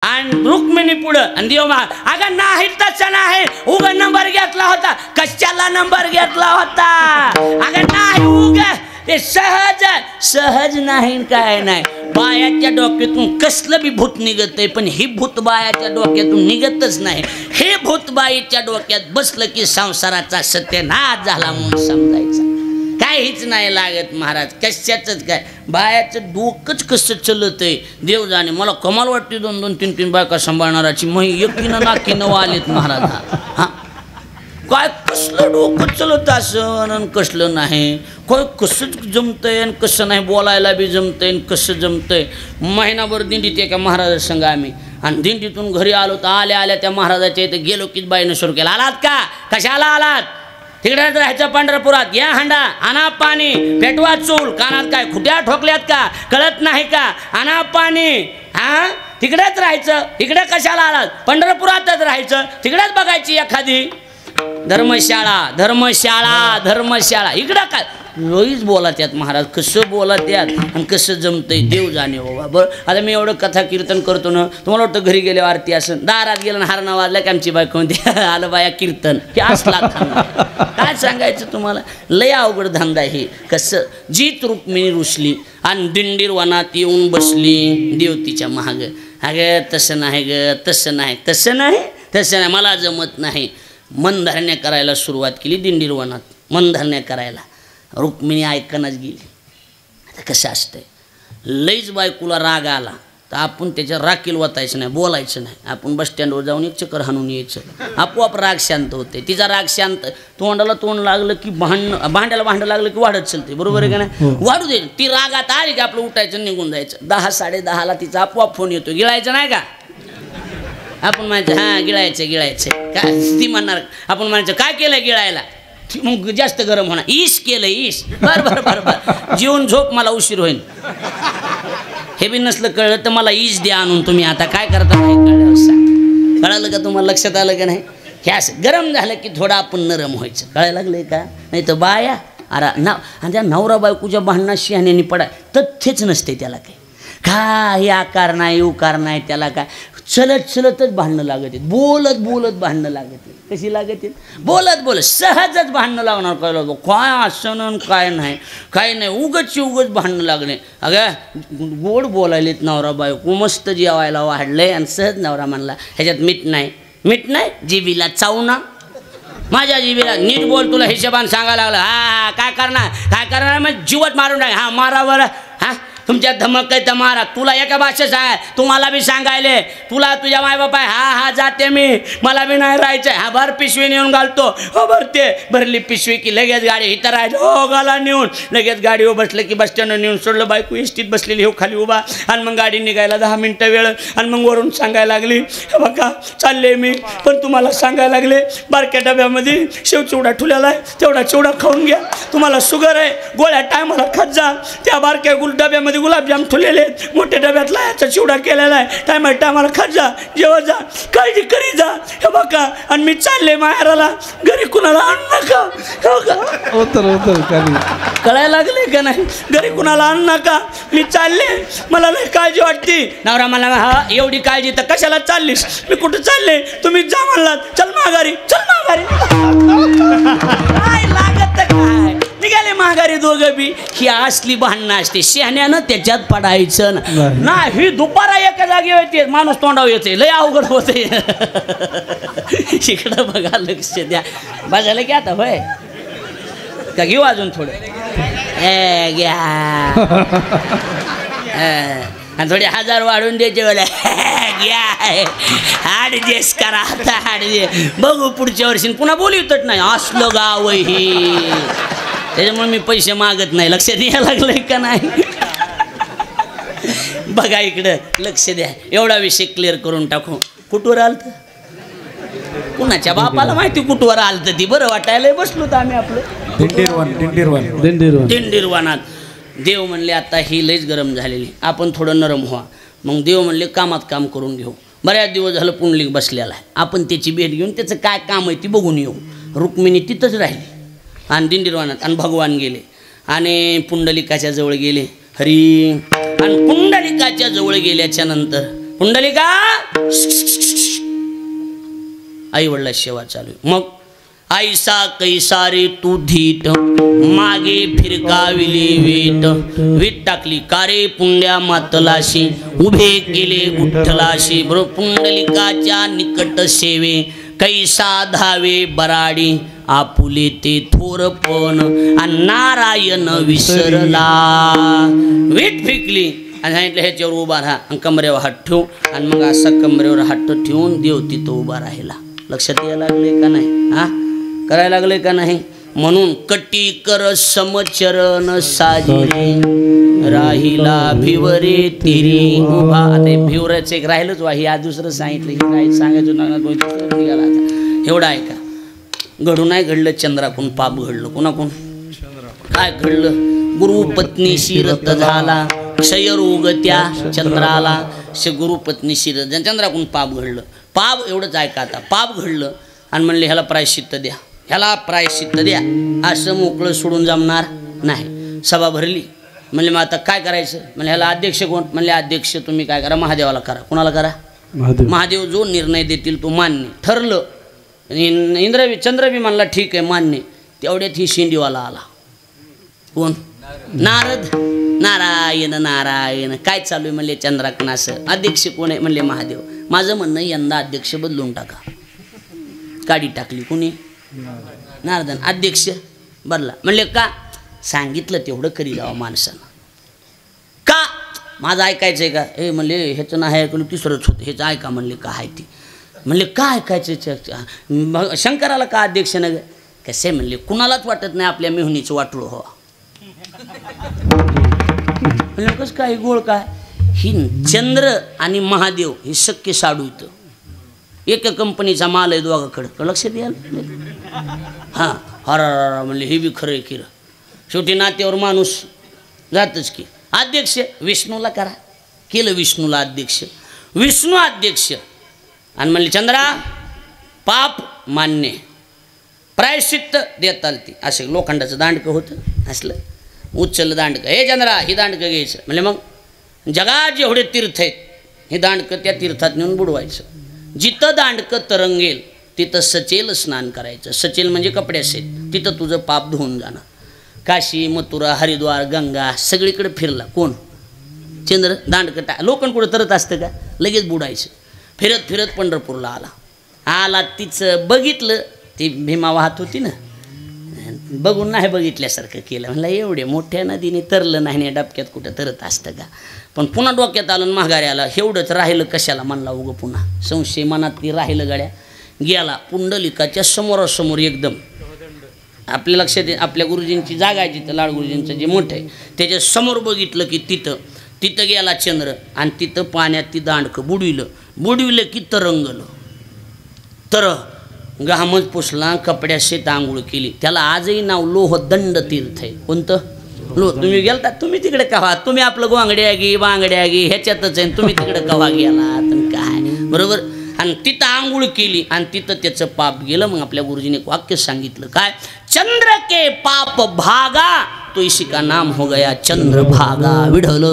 आणि रुक्मिणी पुढं आणि देव अगं नाही तसं नाही उग नंबर घेतला होता कशाला नंबर घेतला होता अगं नाही उग ते सहज सहज नाही काय नाही बायाच्या डोक्यातून कसलं बी भूत निघतंय पण ही भूत बायाच्या डोक्यातून निघतच नाही हे भूत बाईच्या डोक्यात बसलं की संसाराचा सत्यनाश झाला म्हणून समजायचा काहीच नाही लागत महाराज कशाचंच काय बायाचं डोकंच कसं चलत आहे देव जाणे मला कमाल वाटते 2-2 3-3 बायका सांभाळणाराची मग एकीनं नाकीनं आलेत महाराज हा काय कसलं डोकं चलत असं आणि कसलं नाही काय कसं जमतंय आणि कसं नाही बोलायला बी जमतंय आणि कसं जमतंय महिनाभर दिंडीत एका महाराजासंग आम्ही आणि दिंडीतून घरी आलो तर आल्या त्या महाराजाच्या इथं गेलो की बाईनं सुरू केला आलात का कशाला आलात तिकडेच राहायचं पंढरपुरात या हांडा आणा पाणी पेटवा चूल कानात काय खुट्या ठोकल्यात का कळत नाही का आणा पाणी हा तिकडेच राहायचं इकडे कशाला आलात पंढरपुरातच राहायचं तिकडेच बघायची एखादी धर्मशाळा धर्मशाळा धर्मशाळा इकडं काय रोईच बोलत यात महाराज कसं बोलत यात आणि कसं जमतंय देव जाणे बाबा बरं आता मी एवढं कथा कीर्तन करतो ना तुम्हाला वाटतं घरी गेले आरती असं दारात गेलं हारणा वाजला की आमची बायको म्हणते आलं बाया कीर्तन हे असला काय सांगायचं तुम्हाला लय अवघड धंदा हे कसं जीत रुक्मिणी रुसली आणि दिंडीर वनात येऊन बसली देवतीच्या महाग अगं तसं नाही ग तसं नाही तसं नाही तसं नाही मला जमत नाही मनधरण्या करायला सुरुवात केली दिंडीर वनात मनधरण्या करायला रुक्मिणी ऐकणच गेली आता कसं असतंय लईच बायकोला राग आला तर आपण त्याच्या राखील वाचायचं नाही बोलायचं नाही आपण बस स्टँडवर जाऊन एक चक्कर हाणून यायचं आपोआप राग शांत होते तिचा राग शांत तोंडाला तोंड लागलं की भांड्याला भांडं लागलं की वाढत चलते बरोबर आहे का नाही वाढू दे ती रागात आली की आपलं उठायचं निघून जायचं 10-10:30ला तिचा आपोआप फोन येतो गिळायचं नाही का आपण म्हणायचं हां गिळायचं काय ती म्हणणार आपण म्हणायचं काय केलं गिळायला मग जास्त गरम होणार ईश केलं ईश बरं जेवून झोप मला उशीर होईल हे बी नसलं कळलं तर मला ईश द्या आणून तुम्ही आता काय करता नाही कळलं का तुम्हाला लक्षात आलं का नाही हे असं गरम झालं की थोडं आपण नरम व्हायचं कळायला लागलंय का नाही तर बाया अरे आणि त्या नवरा बायकोच्या भांडणात शहाण्याने पडाय तथ्यच नसते त्याला काही आकार नाही उकार नाही त्याला काय चलतच भांडणं लागत आहेत बोलत भांडणं लागत आहेत कशी लागत आहेत बोलत सहजच भांडणं लागणार कळलं काय असं काय नाही उगच भांडणं लागणे अगं गोड बोलायलेत नवरा बायको मस्त जेवायला वाढलंय आणि सहज नवरा म्हणला ह्याच्यात मीठ नाही जिबीला चावना माझ्या जिबीला नीट बोल तुला हिशोबान सांगायला लागलं हा काय करणार मग जीवत मारून टाक हा मारावर हा तुमच्या धमक आहे तर मारा तुला एका भाषेत सांगाय तुम्हाला बी सांगायले तुला तुझ्या मायबाप आहे हा जाते मी मला बी नाही राहायचं हा भर पिशवी नेऊन घालतो हो भरते भरली पिशवी की लगेच गाडी इथं राहायचं हो गाला नेऊन लगेच गाडीवर बसलं की बस स्टँडवर नेऊन सोडलं बायको एसटीत बसलेली हो खाली उभा आणि मग गाडी निघायला 10 मिनटं वेळ आणि मग वरून सांगायला लागली बघा चालले मी पण तुम्हाला सांगायला लागले बारक्या डब्यामध्ये शेव चिवडा ठुलेला आहे तेवढा चिवडा खाऊन घ्या तुम्हाला शुगर आहे गोळ्या टायमाला खात जा त्या बारक्या डब्यामध्ये गुलाबजाम ठुलेले आहेत मोठ्या डब्यात लायाचा चिवडा केलेला आहे टायमाला खात जा जेव्हा जा काळजी करी जा हे बघा आणि मी चालले माहेराला घरी कुणाला आणू नका कळायला लागले का नाही घरी कुणाला आणू नका मी चालले मला लय काळजी वाटते नवरा मला हा एवढी काळजी तर कशाला चाललीस मी कुठं चालले तुम्ही जा म्हणलात चल माघारी काय लागत काय निघाले माघारी दोघं बी ही असली भांडणं असते शहाण्यानं त्याच्यात पडायचं ना ही दुपारा एका जागी होते माणूस तोंडावर येते लय अवघड होते इकडं बघा लक्ष द्या बघायला की आता होय का घेऊ अजून थोडं घ्या आणि थोडे 1000 वाढून द्यायचे मला घ्या ॲडजस्ट करा आता बघू पुढच्या वर्षी पुन्हा बोलतच नाही असलं गाव ही त्याच्यामुळे मी पैसे मागत नाही लक्ष द्यायला लागलंय का नाही बघा इकडं लक्ष द्या एवढा विषय क्लिअर करून टाकू कुठवर आलत कुणाच्या बापाला माहिती कुठवर आलत ती बरं वाटायला बसलो तर आम्ही आपलं दिंडीरवानात देव म्हणले आता ही लईच गरम झालेली आपण थोडं नरम व्हा मग देव म्हणले कामात काम करून घेऊ बऱ्याच दिवस झालं पुंडलिक बसलेला आहे आपण त्याची भेट घेऊन त्याचं काय काम आहे ती बघून येऊ रुक्मिणी तिथंच राहिली आणि दिंडीरवानात आणि भगवान गेले आणि पुंडलिकाच्या जवळ गेले हरी आणि पुंडलिकाच्या जवळ गेल्याच्या नंतर पुंडलिका आई वडला सेवा चालू. मग ऐसा कैसा रे तू धीट मागे फिरकाविले वीट वीट टाकली कारे पुंड्या मातलाशी उभे केले विठ्ठलाशी. बरोबर पुंडलिकाच्या निकट सेवे कैसा धावे बराडी आपुले ते थोरपण आणि नारायण विसरला. वीट फेकली आणि सांगितलं ह्याच्यावर उभा राहा आणि कमरेवर हात ठेवू आणि मग असा कमरेवर हात ठेवून देव तिथं उभा राहिला. लक्षात यायला लागले का नाही? हा करायला लागले का नाही? म्हणून कटी कर समचरण साजिरे राहिला भिवरे तिरी उभा. आता भिवराचं एक राहिलंच वा. हे आज दुसरं सांगितलं की सांगायचं निघाला. एवढं आहे का? घडू नाही घडलं चंद्राकून पाप घडलं. कोणाकून काय घडलं? गुरुपत्नीशी रत झाला क्षयरोग त्या चंद्राला. गुरुपत्नीशी रत चंद्राकून पाप घडलं. पाप एवढंच ऐका. आता पाप घडलं आणि म्हणले ह्याला प्रायश्चित्त द्या, ह्याला प्रायश्चित्त द्या. असं मोकळं सोडून जमणार नाही. सभा भरली. म्हणले मग आता काय करायचं? म्हणजे ह्याला अध्यक्ष कोण? म्हणले अध्यक्ष तुम्ही काय करा, महादेवाला करा. कोणाला करा? महादेव जो निर्णय देतील तो मान्य. ठरलं. चंद्र बी म्हणला ठीक आहे मान्य. तेवढ्यात ही शिंडीवाला आला. कोण? नारद. नारायण नारायण काय चालू आहे? म्हणले चंद्राकन असं. अध्यक्ष कोण आहे? म्हणले महादेव. माझं म्हणणं यंदा अध्यक्ष बदलून टाका. काढी टाकली. कुणी? नारदन. अध्यक्ष बदला. म्हणले का? सांगितलं तेवढं करी जावं माणसानं. का? माझं ऐकायचं आहे का? हे म्हणले ह्याचं नाही ऐकलं तिसरंच होतं. ह्याचं ऐका. म्हणले का आहे ती? म्हणले का ऐकायचं? शंकराला का अध्यक्ष न? कसे म्हणले कुणालाच वाटत नाही आपल्या मेहुनीचं वाटलं हो. म्हणलं कसं काय गोळ काय? ही चंद्र आणि महादेव हे शक्य साडू इथं. एका कंपनीचा माल आहे दोघाकडं. लक्षात यायला? हां हरा म्हणले हे बी खरं आहे की. शेवटी नात्यावर माणूस जातच की. अध्यक्ष विष्णूला करा. केलं विष्णूला अध्यक्ष. विष्णू अध्यक्ष. आणि म्हणले चंद्रा पाप मान्य प्रायश्चित्त देताल ती. असे लोखंडाचं दांडकं होतं असलं उचललं दांडकं. हे चंद्रा ही दांडकं घ्यायचं. म्हणजे मग जगात जेवढे तीर्थ आहेत हे दांडकं त्या तीर्थात नेऊन बुडवायचं. जिथं दांडकं तरंगेल तिथं सचेल स्नान करायचं. सचेल म्हणजे कपडे असेल तिथं तुझं पाप धुवून जाणं. काशी मथुरा हरिद्वार गंगा सगळीकडे फिरला. कोण? चंद्र. दांडकं लोखंड कुठं तरत असतं का? लगेच बुडायचं. फिरत फिरत पंढरपूरला आला. आला तिचं बघितलं. ती भीमा वाहत होती ना. बघून नाही बघितल्यासारखं केलं. म्हणलं एवढे मोठ्या नदीने तरलं नाही डबक्यात कुठं तरत असतं का? पण पुन्हा डोक्यात आलं माघारी आला. एवढंच राहिलं कशाला म्हणला उगं पुन्हा. संशय मनात ती राहिलं गड्या. गेला पुंडलिकाच्या समोरासमोर एकदम. आपल्या लक्षात आपल्या गुरुजींची जागा आहे जिथं लाड गुरुजींचं जे मोठं आहे त्याच्या समोर बघितलं की तिथं गेला चंद्र आणि तिथं पाण्यात ती दांडकं बुडविलं की तरंगलं. तर घामच पुसला कपड्याशी आंघोळ केली. त्याला आजही नाव लोहदंड तीर्थ आहे. कोणतं? तुम्ही गेलता. तुम्ही तिकडे कव्हा? तुम्ही आपलं गोंगड्या गी बांगड्या गी ह्याच्यातच आहे. तुम्ही तिकडे कव्हा गेला काय? बरोबर. आणि तिथं आंघोळ केली आणि तिथं त्याचं पाप गेलं. मग आपल्या गुरुजीने एक वाक्य सांगितलं काय? चंद्र के पाप भागा तो इसी का नाम हो गया चंद्रभागा. विढल